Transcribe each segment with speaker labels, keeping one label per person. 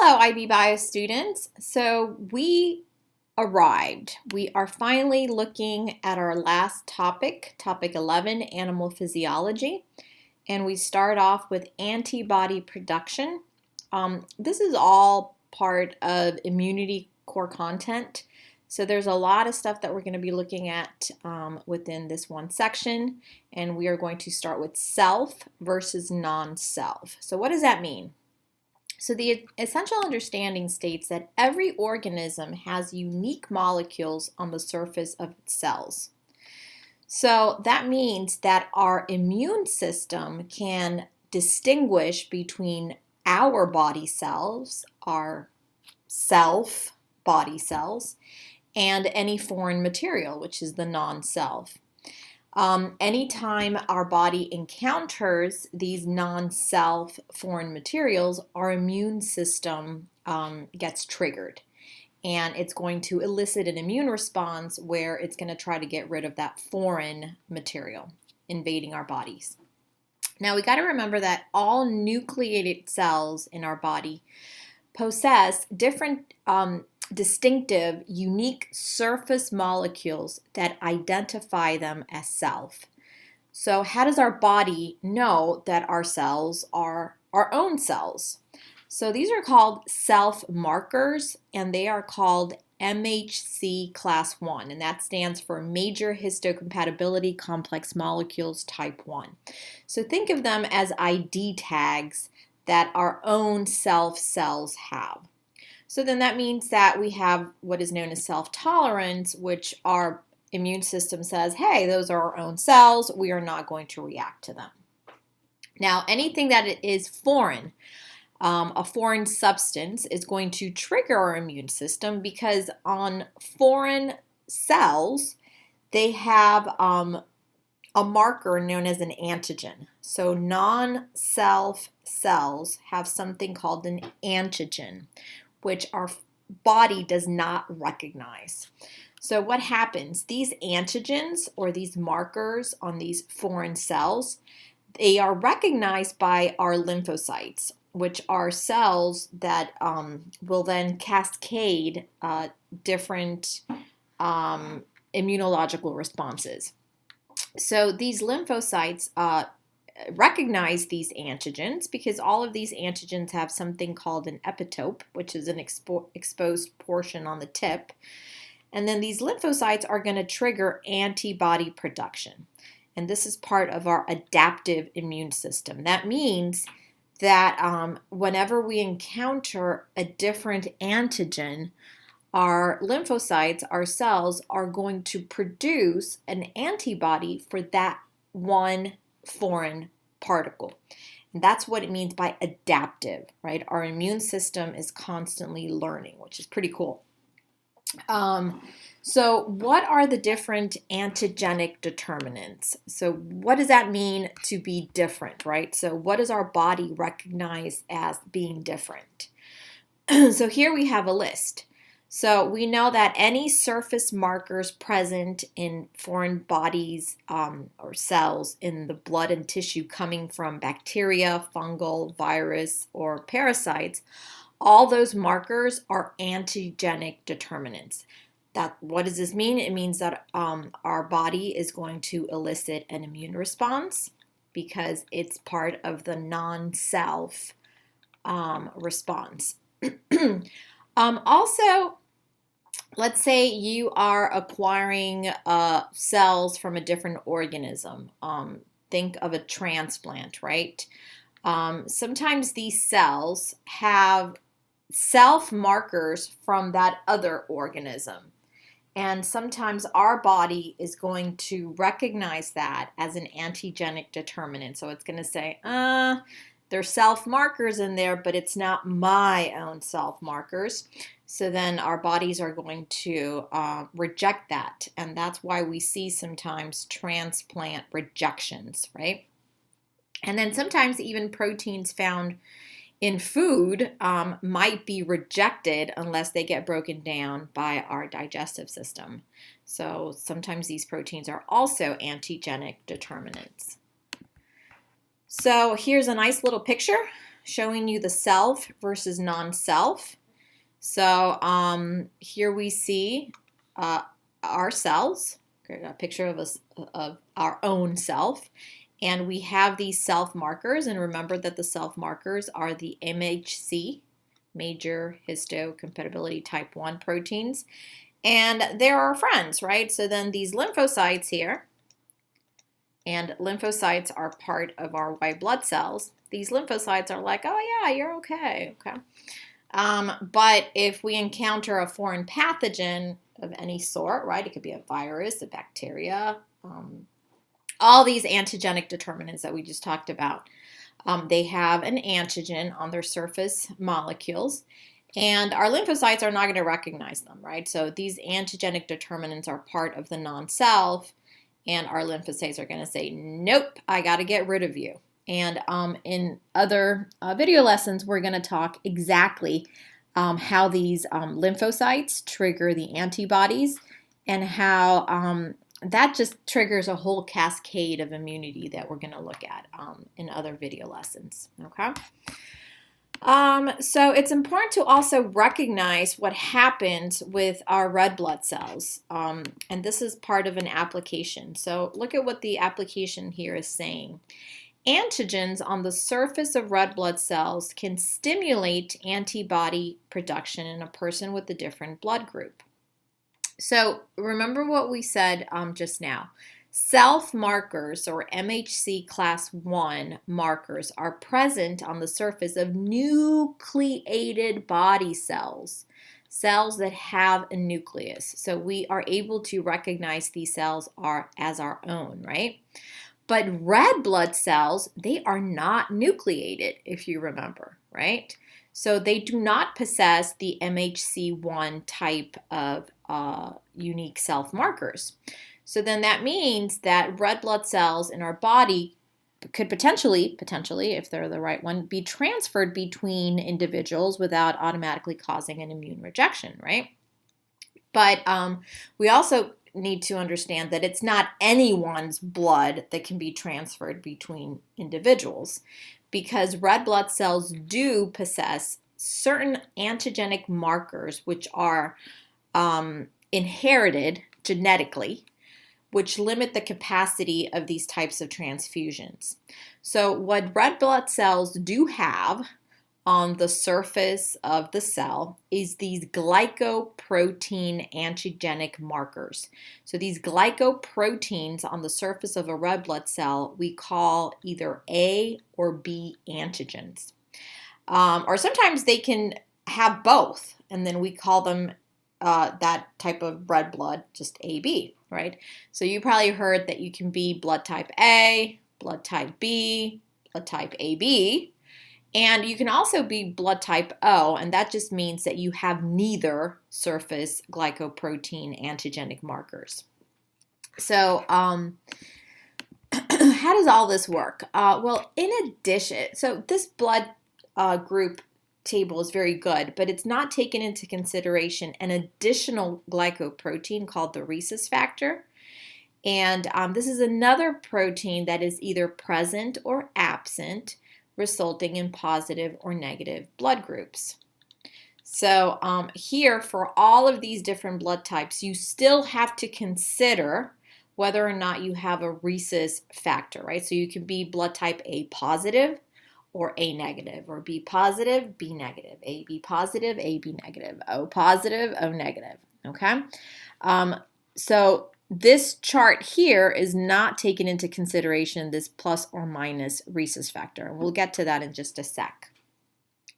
Speaker 1: Hello, IB Bio students. So we arrived. We are finally looking at our last topic, topic 11, animal physiology. And we start off with antibody production. This is all part of immunity core content. So there's a lot of stuff that we're going to be looking at within this one section. And we are going to start with self versus non-self. So what does that mean? So the essential understanding states that every organism has unique molecules on the surface of its cells. So that means that our immune system can distinguish between our body cells, our self body cells, and any foreign material, which is the non-self. Anytime our body encounters these non-self foreign materials, our immune system gets triggered. And it's going to elicit an immune response where it's going to try to get rid of that foreign material invading our bodies. Now we got to remember that all nucleated cells in our body possess different distinctive, unique surface molecules that identify them as self. So how does our body know that our cells are our own cells? So these are called self markers, and they are called MHC class 1, and that stands for major histocompatibility complex molecules type 1. So think of them as ID tags that our own self cells have. So then that means that we have what is known as self-tolerance, which our immune system says, hey, those are our own cells. We are not going to react to them. Now, anything that is foreign, a foreign substance, is going to trigger our immune system because on foreign cells, they have a marker known as an antigen. So non-self cells have something called an antigen, which our body does not recognize. So what happens? These antigens or these markers on these foreign cells, they are recognized by our lymphocytes, which are cells that will then cascade different immunological responses. So these lymphocytes recognize these antigens because all of these antigens have something called an epitope, which is an exposed portion on the tip. And then these lymphocytes are going to trigger antibody production. And this is part of our adaptive immune system. That means that whenever we encounter a different antigen, our lymphocytes, our cells, are going to produce an antibody for that one foreign particle. And that's what it means by adaptive, right? Our immune system is constantly learning, which is pretty cool. So what are the different antigenic determinants? So what does that mean to be different, right? So what does our body recognize as being different? So here we have a list. So we know that any surface markers present in foreign bodies or cells in the blood and tissue coming from bacteria, fungal, virus, or parasites, all those markers are antigenic determinants. What does this mean? It means that our body is going to elicit an immune response because it's part of the non-self response. Also, let's say you are acquiring cells from a different organism. Think of a transplant, right? Sometimes these cells have self markers from that other organism. And sometimes our body is going to recognize that as an antigenic determinant. So it's going to say, there's self markers in there, but it's not my own self markers. So then our bodies are going to reject that. And that's why we see sometimes transplant rejections, right? And then sometimes even proteins found in food might be rejected unless they get broken down by our digestive system. So sometimes these proteins are also antigenic determinants. So here's a nice little picture showing you the self versus non-self. So here we see our cells, a picture of our own self, and we have these self markers. And remember that the self markers are the MHC, major histocompatibility type 1 proteins, and they're our friends, right? So then these lymphocytes here, and lymphocytes are part of our white blood cells. These lymphocytes are like, oh yeah, you're okay, okay. But if we encounter a foreign pathogen of any sort, right, it could be a virus, a bacteria, all these antigenic determinants that we just talked about, they have an antigen on their surface molecules, and our lymphocytes are not going to recognize them, right? So these antigenic determinants are part of the non-self, and our lymphocytes are going to say, nope, I got to get rid of you. And in other video lessons, we're going to talk exactly how these lymphocytes trigger the antibodies, and how that just triggers a whole cascade of immunity that we're going to look at in other video lessons, okay? So it's important to also recognize what happens with our red blood cells, and this is part of an application. So look at what the application here is saying. Antigens on the surface of red blood cells can stimulate antibody production in a person with a different blood group. So remember what we said just now. Self markers, or MHC class 1 markers, are present on the surface of nucleated body cells, cells that have a nucleus. So we are able to recognize these cells as our own, right? But red blood cells, they are not nucleated, if you remember, right? So they do not possess the MHC1 type of unique self markers. So then that means that red blood cells in our body could potentially, if they're the right one, be transferred between individuals without automatically causing an immune rejection, right? But we also need to understand that it's not anyone's blood that can be transferred between individuals, because red blood cells do possess certain antigenic markers which are inherited genetically, which limit the capacity of these types of transfusions. So what red blood cells do have on the surface of the cell is these glycoprotein antigenic markers. So these glycoproteins on the surface of a red blood cell we call either A or B antigens. Or sometimes they can have both, and then we call them that type of red blood just AB, right? So you probably heard that you can be blood type A, blood type B, blood type AB, and you can also be blood type O, and that just means that you have neither surface glycoprotein antigenic markers. So how does all this work? Well, in addition, so this blood group table is very good, but it's not taken into consideration an additional glycoprotein called the Rhesus Factor. And this is another protein that is either present or absent, resulting in positive or negative blood groups. So here, for all of these different blood types, you still have to consider whether or not you have a Rhesus factor, right? So you can be blood type A positive or A negative, or B positive, B negative, AB positive, AB negative, O positive, O negative, okay? So this chart here is not taken into consideration, this plus or minus Rhesus factor. We'll get to that in just a sec.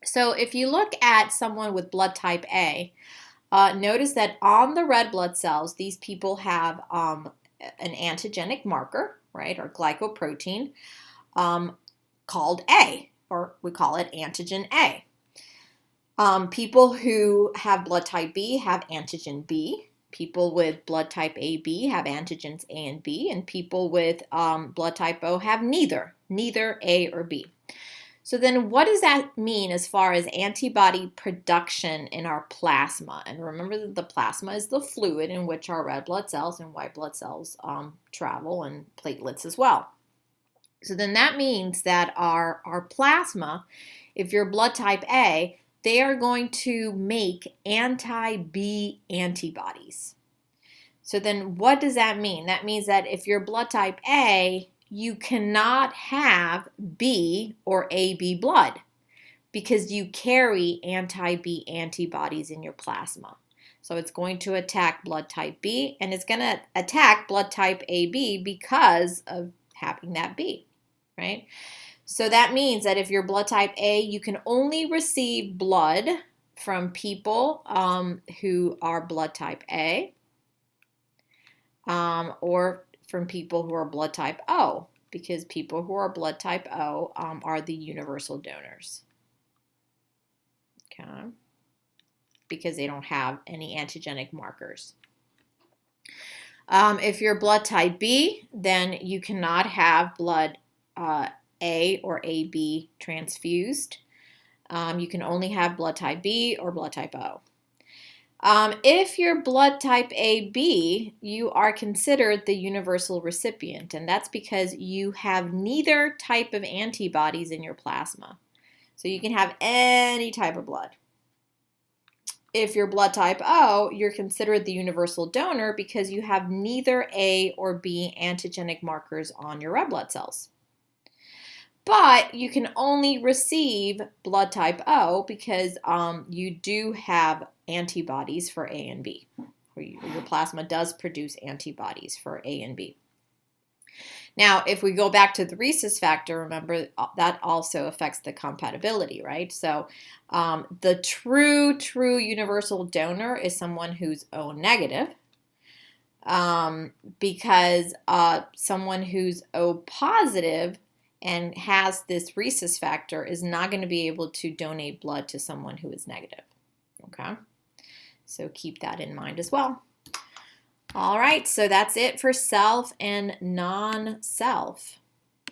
Speaker 1: So if you look at someone with blood type A, notice that on the red blood cells, these people have an antigenic marker, right, or glycoprotein called A, or we call it antigen A. People who have blood type B have antigen B. People with blood type AB have antigens A and B, and people with blood type O have neither A or B. So then what does that mean as far as antibody production in our plasma? And remember that the plasma is the fluid in which our red blood cells and white blood cells travel, and platelets as well. So then that means that our plasma if you're blood type A, they are going to make anti-B antibodies. So then what does that mean? That means that if you're blood type A, you cannot have B or AB blood because you carry anti-B antibodies in your plasma. So it's going to attack blood type B, and it's going to attack blood type AB because of having that B, right? So that means that if you're blood type A, you can only receive blood from people who are blood type A, or from people who are blood type O, because people who are blood type O are the universal donors. Okay. Because they don't have any antigenic markers. If you're blood type B, then you cannot have blood A or AB transfused. You can only have blood type B or blood type O. If you're blood type AB, you are considered the universal recipient, and that's because you have neither type of antibodies in your plasma. So you can have any type of blood. If you're blood type O, you're considered the universal donor because you have neither A or B antigenic markers on your red blood cells. But you can only receive blood type O because you do have antibodies for A and B. Your plasma does produce antibodies for A and B. Now, if we go back to the Rhesus factor, remember that also affects the compatibility, right? So the true universal donor is someone who's O negative, because someone who's O positive and has this Rhesus factor is not going to be able to donate blood to someone who is negative. Okay, so keep that in mind as well. All right, so that's it for self and non-self.